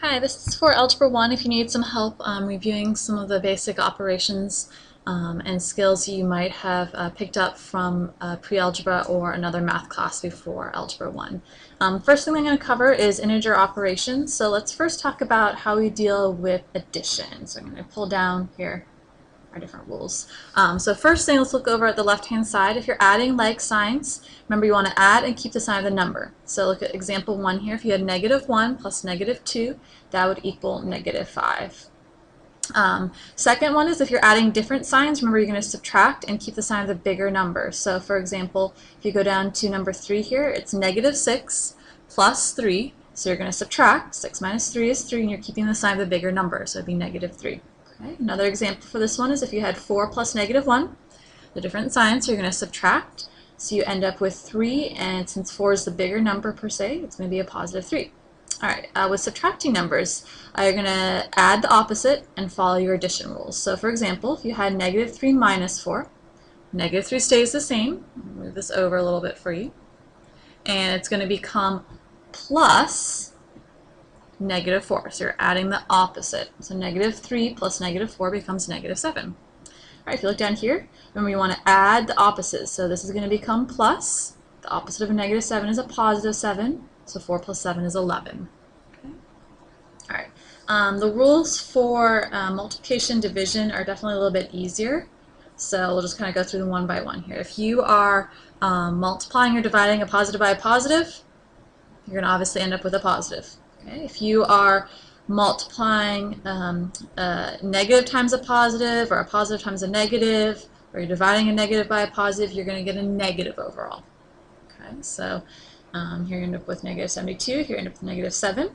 Hi, this is for Algebra 1 if you need some help reviewing some of the basic operations and skills you might have picked up from pre-algebra or another math class before Algebra 1. First thing I'm going to cover is integer operations. So let's first talk about how we deal with addition. So I'm going to pull down here our different rules. So first thing, let's look over at the left-hand side. If you're adding like signs, remember you want to add and keep the sign of the number. So look at example 1 here. If you had -1 plus -2, that would equal -5. Second one is if you're adding different signs, remember you're going to subtract and keep the sign of the bigger number. So for example, if you go down to number 3 here, it's -6 plus 3. So you're going to subtract. 6 minus 3 is 3, and you're keeping the sign of the bigger number, so it'd be -3. Okay. Another example for this one is if you had 4 plus -1, the different signs, so you're going to subtract. So you end up with 3, and since 4 is the bigger number per se, it's going to be a +3. All right, with subtracting numbers, you're going to add the opposite and follow your addition rules. So for example, if you had -3 minus 4, -3 stays the same. I'll move this over a little bit for you. And it's going to become plus -4. So you're adding the opposite. So -3 plus -4 becomes -7. All right, if you look down here, remember you want to add the opposites. So this is going to become plus. The opposite of a -7 is a +7. So 4 plus 7 is 11. Okay. All right. The rules for multiplication, division are definitely a little bit easier. So we'll just kind of go through them one by one here. If you are multiplying or dividing a positive by a positive, you're going to obviously end up with a positive. Okay. If you are multiplying a negative times a positive, or a positive times a negative, or you're dividing a negative by a positive, you're going to get a negative overall. Okay. So here you end up with -72, here you end up with -7.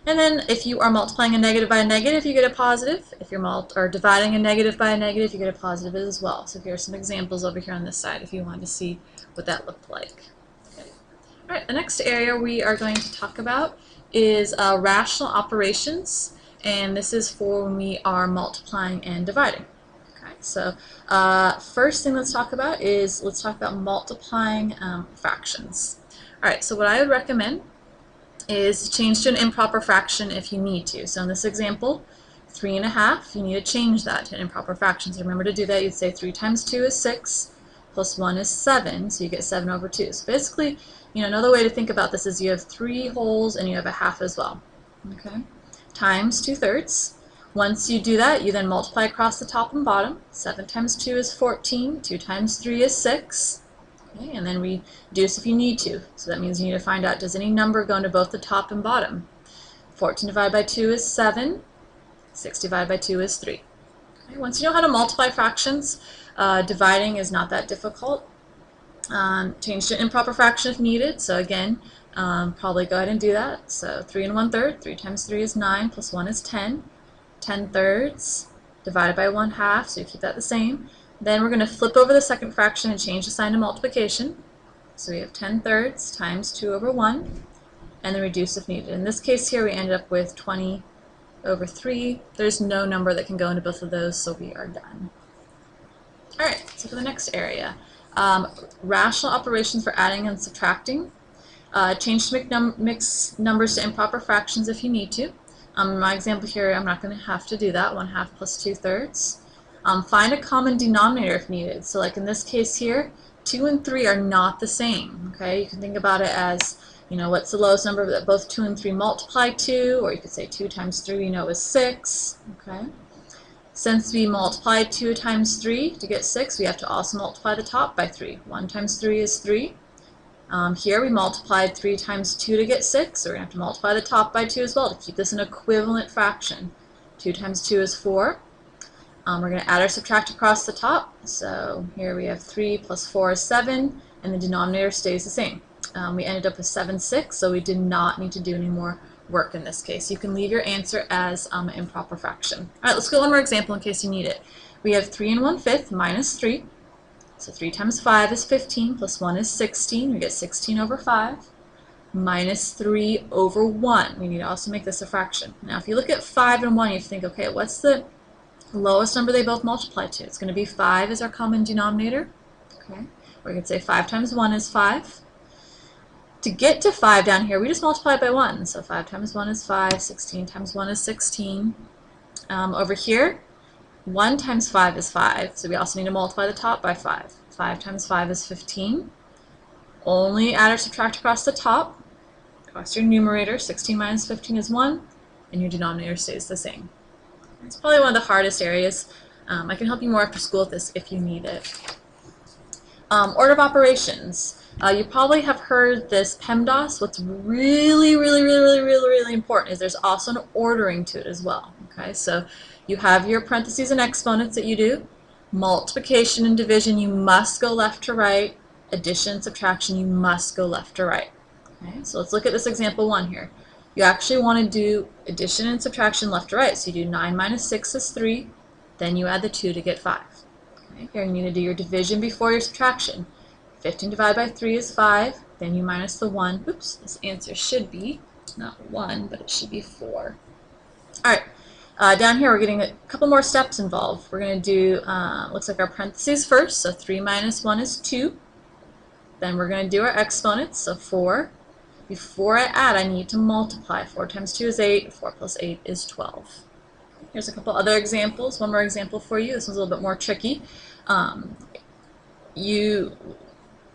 And then if you are multiplying a negative by a negative, you get a positive. If you're dividing a negative by a negative, you get a positive as well. So here are some examples over here on this side if you wanted to see what that looked like. Okay. All right, the next area we are going to talk about is rational operations, and this is for when we are multiplying and dividing. Okay, so first thing let's talk about multiplying fractions. All right, so what I would recommend is change to an improper fraction if you need to. So in this example, 3.5, you need to change that to an improper fraction. So remember to do that. You'd say 3 times 2 is 6, plus 1 is 7, so you get 7 over 2. So basically, another way to think about this is you have 3 wholes and you have a half as well. Okay, times 2/3. Once you do that, you then multiply across the top and bottom. 7 times 2 is 14, 2 times 3 is 6. Okay, and then reduce if you need to. So that means you need to find out, does any number go into both the top and bottom? 14 divided by 2 is 7. 6 divided by 2 is 3. Okay, once you know how to multiply fractions, dividing is not that difficult. Change to an improper fraction if needed. So again, probably go ahead and do that. So 3 1/3. 3 times 3 is 9, plus 1 is 10. 10/3 divided by 1/2, so you keep that the same. Then we're going to flip over the second fraction and change the sign to multiplication. So we have 10/3 times 2 over 1, and then reduce if needed. In this case here, we ended up with 20 over 3. There's no number that can go into both of those, so we are done. All right, so for the next area, rational operations for adding and subtracting. Change to mix numbers to improper fractions if you need to. In my example here, I'm not going to have to do that. 1/2 plus 2/3. Find a common denominator if needed. So like in this case here, 2 and 3 are not the same. Okay, you can think about it as, what's the lowest number that both 2 and 3 multiply to, or you could say 2 times 3 we know is 6. Okay, since we multiplied 2 times 3 to get 6, we have to also multiply the top by 3. 1 times 3 is 3. Here we multiplied 3 times 2 to get 6, so we're going to have to multiply the top by 2 as well to keep this an equivalent fraction. 2 times 2 is 4. We're going to add or subtract across the top. So here we have 3 plus 4 is 7, and the denominator stays the same. We ended up with 7, 6, so we did not need to do any more work in this case. You can leave your answer as an improper fraction. All right, let's go one more example in case you need it. We have 3 1/5 minus 3. So 3 times 5 is 15, plus 1 is 16. We get 16 over 5, minus 3 over 1. We need to also make this a fraction. Now if you look at 5 and 1, you think, okay, what's the lowest number they both multiply to? It's going to be 5 as our common denominator. Okay, or you could say 5 times 1 is 5. To get to 5 down here, we just multiply by 1. So 5 times 1 is 5, 16 times 1 is 16. Over here, 1 times 5 is 5, so we also need to multiply the top by 5. 5 times 5 is 15. Only add or subtract across the top. Across your numerator, 16 minus 15 is 1, and your denominator stays the same. It's probably one of the hardest areas. I can help you more after school with this if you need it. Order of operations. You probably have heard this PEMDAS. What's really important is there's also an ordering to it as well. Okay, so you have your parentheses and exponents that you do. Multiplication and division, you must go left to right. Addition and subtraction, you must go left to right. Okay, so let's look at this example 1 here. You actually want to do addition and subtraction left to right. So you do 9 minus 6 is 3. Then you add the 2 to get 5. Okay, here you need to do your division before your subtraction. 15 divided by 3 is 5. Then you minus the 1. Oops, this answer should be not 1, but it should be 4. All right, down here we're getting a couple more steps involved. We're going to do, looks like our parentheses first. So 3 minus 1 is 2. Then we're going to do our exponents, so 4. Before I add, I need to multiply. 4 times 2 is 8. 4 plus 8 is 12. Here's a couple other examples. One more example for you. This one's a little bit more tricky.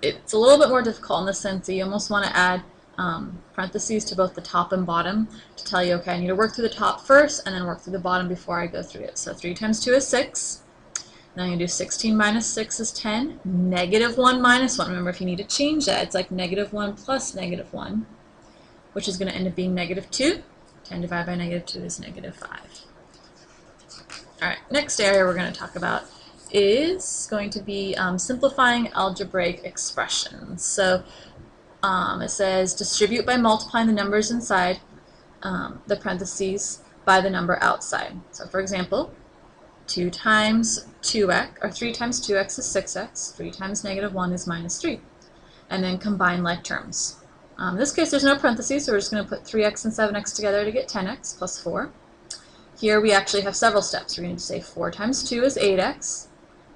It's a little bit more difficult in the sense that you almost want to add parentheses to both the top and bottom to tell you, okay, I need to work through the top first and then work through the bottom before I go through it. So 3 times 2 is 6. Then I'm going to do 16 minus 6 is 10. Negative 1 minus 1. Remember, if you need to change that, it's like negative 1 plus negative 1, which is going to end up being negative 2. 10 divided by negative 2 is negative 5. All right, next area we're going to talk about is going to be simplifying algebraic expressions. So it says distribute by multiplying the numbers inside the parentheses by the number outside. So for example, 2 times 2x, or 3 times 2x is 6x. 3 times negative 1 is minus 3. And then combine like terms. In this case, there's no parentheses, so we're just going to put 3x and 7x together to get 10x plus 4. Here we actually have several steps. We're going to say 4 times 2 is 8x.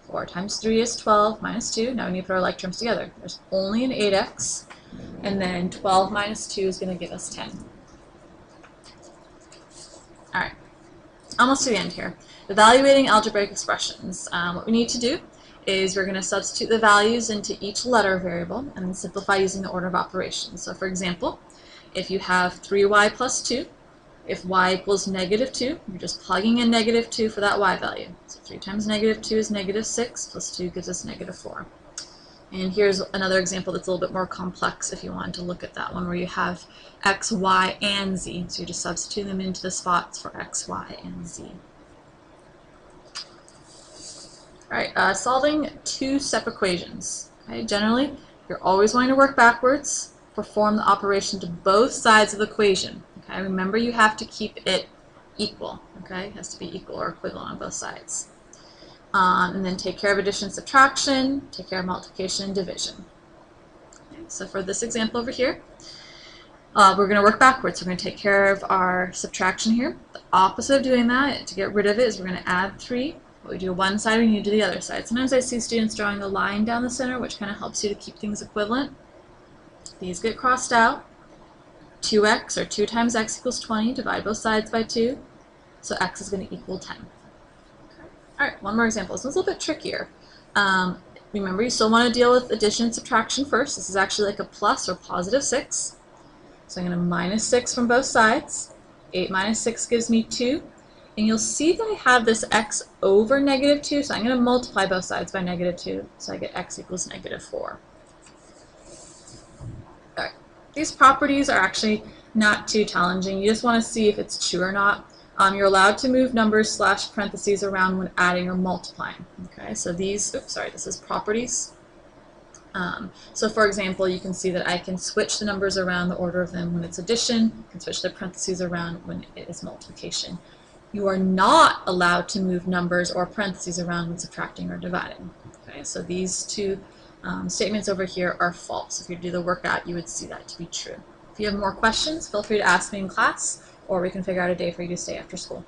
4 times 3 is 12 minus 2. Now we need to put our like terms together. There's only an 8x. And then 12 minus 2 is going to give us 10. All right. Almost to the end here. Evaluating algebraic expressions. What we need to do is we're going to substitute the values into each letter variable and then simplify using the order of operations. So for example, if you have 3y plus 2, if y equals negative 2, you're just plugging in negative 2 for that y value. So 3 times negative 2 is negative 6, plus 2 gives us negative 4. And here's another example that's a little bit more complex if you wanted to look at that one, where you have x, y, and z. So you just substitute them into the spots for x, y, and z. All right, solving two-step equations. Okay, generally, you're always wanting to work backwards, perform the operation to both sides of the equation. Okay, remember you have to keep it equal. Okay, it has to be equal or equivalent on both sides. And then take care of addition and subtraction, take care of multiplication and division. Okay, so for this example over here, we're going to work backwards. We're going to take care of our subtraction here. The opposite of doing that, to get rid of it, is we're going to add 3. What we do to one side, we need to do the other side. Sometimes I see students drawing a line down the center, which kind of helps you to keep things equivalent. These get crossed out. 2x, or 2 times x equals 20, divide both sides by 2. So x is going to equal 10. Okay. All right, one more example. This one's a little bit trickier. Remember, you still want to deal with addition and subtraction first. This is actually like a plus or positive 6. So I'm going to minus 6 from both sides. 8 minus 6 gives me 2. And you'll see that I have this x over negative 2, so I'm going to multiply both sides by negative 2. So I get x equals negative 4. All right. These properties are actually not too challenging. You just want to see if it's true or not. You're allowed to move numbers / parentheses around when adding or multiplying. Okay, so these, oops, sorry, this is properties. So for example, you can see that I can switch the numbers around the order of them when it's addition. I can switch the parentheses around when it is multiplication. You are not allowed to move numbers or parentheses around when subtracting or dividing. Okay, so these two statements over here are false. If you do the workout, you would see that to be true. If you have more questions, feel free to ask me in class, or we can figure out a day for you to stay after school.